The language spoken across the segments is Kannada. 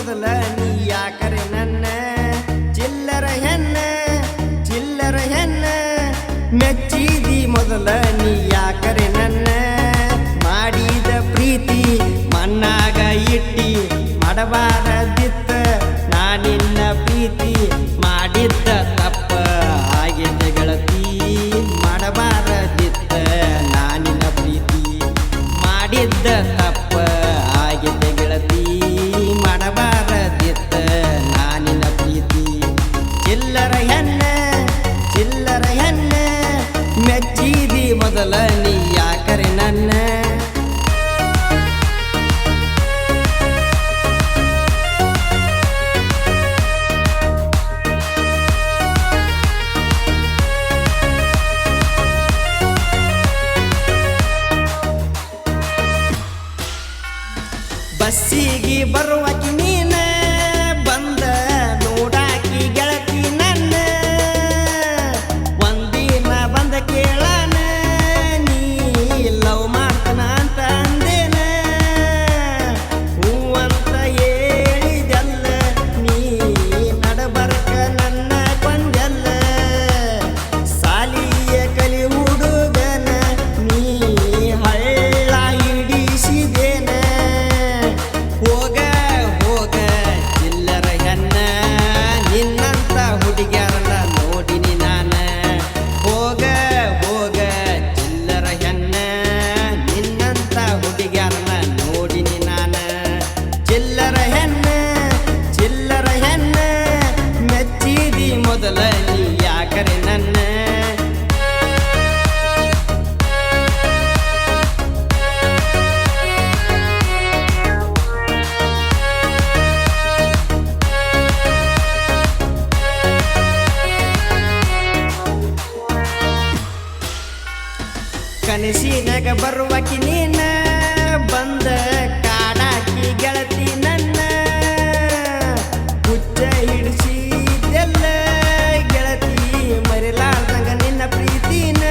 ಮೊದಲ ನೀ ಯಾಕರೆ ನನ್ನ ಚಿಲ್ಲರ ಹೆಣ್ಣ ಮೆಚ್ಚಿದಿ ಮೊದಲ ನೀ ಯಾಕರೆ ನನ್ನ ಮಾಡಿದ ಪ್ರೀತಿ ಮಣ್ಣಾಗ ಇಟ್ಟಿ ಮಾಡಬಾರದಿತ್ತ ನಾನಿನ್ನ ಪ್ರೀತಿ ಮಾಡಿದ್ದ ತಪ್ಪ ಆಗಿದ್ದ ಗೆಳತಿ ಮಾಡಬಾರದಿತ್ತ ನಾನಿನ್ನ ಪ್ರೀತಿ ಮಾಡಿದ್ದ ತಪ್ಪ ಆಗಿದ್ದ ಗೆಳತಿ ಮಾಡಬಾರದಿತ್ತ ನಾನಿನ್ನ ಪ್ರೀತಿ ಚಿಲ್ಲರ ಹೆಣ್ಣ ಮೆಚ್ಚಿದಿ ಮೊದಲ ನೀ ಯಾಕರೆ ನನ್ನ ಬಸ್ಸಿಗೆ ಬರುವಾಕಿ ನೀನ ಬಂದ ನೋಡಾಕಿ ಗೆಳತಿ ನನ್ನ ಒಂದಿನ ಬಂದ ಕೇಳನ ನೀ ಲವ್ ಮಾಡ್ತಾನ ಅಂತ ಅಂದೇನ ಹೂವಂತ ಹೇಳಿದಲ್ಲ ನೀ ನಡಬರ್ಕ ನನ್ನ ಕೊಂದಲ್ಲ ಸಾಲಿಯ ಕಲಿ ಹುಡುಗನ ನೀ ಹಳ್ಳ ಹಿಡಿಸಿದೇನ ಹೋಗ ಚಿಲ್ಲರ ಹೆಣ್ಣ ನಿನ್ನಂತ ಹುಡುಗ್ಯಾರನ್ನ ನೋಡಿನಿ ನಾನ ಹೋಗ ಚಿಲ್ಲರ ಹೆಣ್ಣ ನಿನ್ನಂತ ಹುಡುಗ್ಯಾರನ್ನ ನೋಡಿನಿ ನಾನ ಚಿಲ್ಲರ ಹೆಣ್ಣ ಮೆಚ್ಚಿದಿ ಮೊದಲ ನೀ ಯಾಕರೆ ನನ್ನ ಕನಸಿನಾಗ ಬರುವಾಕಿ ನೀನ ಬಂದ ಕಾಡಾಕಿ ಗೆಳತಿ ನನ್ನ ಹುಚ್ಚ ಹಿಡಿಸಿದೆಲ್ಲ ಗೆಳತಿ ಮರಿಲಾರ್ದಂಗ ನಿನ್ನ ಪ್ರೀತಿನ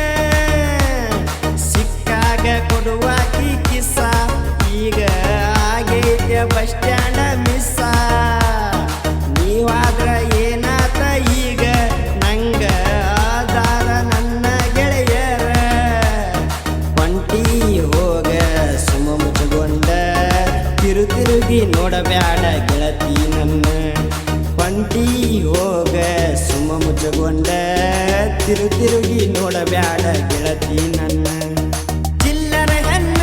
ಸಿಕ್ಕಾಗ ಕೊಡುವಾಕಿ ಕಿಸ್ಸ ಈಗ ಆಗೈತೆ ಬಸ್ ಸ್ಟ್ಯಾಂಡ ಮಿಸ್ಸ ನೀವಾದ್ರ ಏನಾತ ಈಗ ನಂಗ ಆಧಾರ ನನ್ನ ಗೆಳೆಯರ ಹೋಗ ಸುಮ ಮುಚ್ಚಗೊಂಡ ತಿರುಗಿ ನೋಡಬ್ಯಾಡ ಗೆಳತಿ ನನ್ನ ಹೊಂಟಿ ಹೋಗ ಸುಮ ಮುಚ್ಚಗೊಂಡ ತಿರುಗಿ ನೋಡಬ್ಯಾಡ ಗೆಳತಿ ನನ್ನ ಚಿಲ್ಲರ ಹೆಣ್ಣ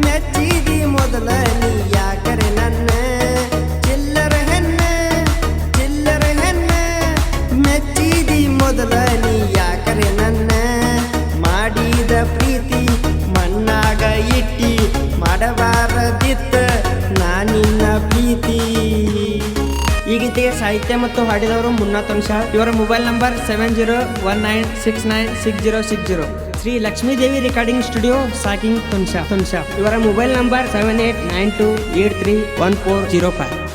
ಮೆಚ್ಚಿದಿ ಮೊದಲ ನೀ ಯಾಕರೆ ನನ್ನ ಚಿಲ್ಲರ ಹೆಣ್ಣ ಮೆಚ್ಚಿದಿ ಮೊದಲ ನೀ ಯಾಕರೆ ನನ್ನ ಮಾಡಿದ ಪ್ರೀತಿ ಮಣ್ಣಾಗ ಇಟ್ಟಿ ಮಾಡಬಾರದಿತ್ತ ನಾನಿನ್ನ ಪ್ರೀತಿ. ಈ ಗೀತೆಗೆ ಸಾಹಿತ್ಯ ಮತ್ತು ಹಾಡಿದವರು ಮುನ್ನತ್ ವಂಶ. ಇವರ mobile number 7019696060. Shri Lakshmidevi recording studio ಸಾಕಿಂಗ್ ತುನ್ಶಾ. ಇವರ ಮೊಬೈಲ್ ನಂಬರ್ 7892831405.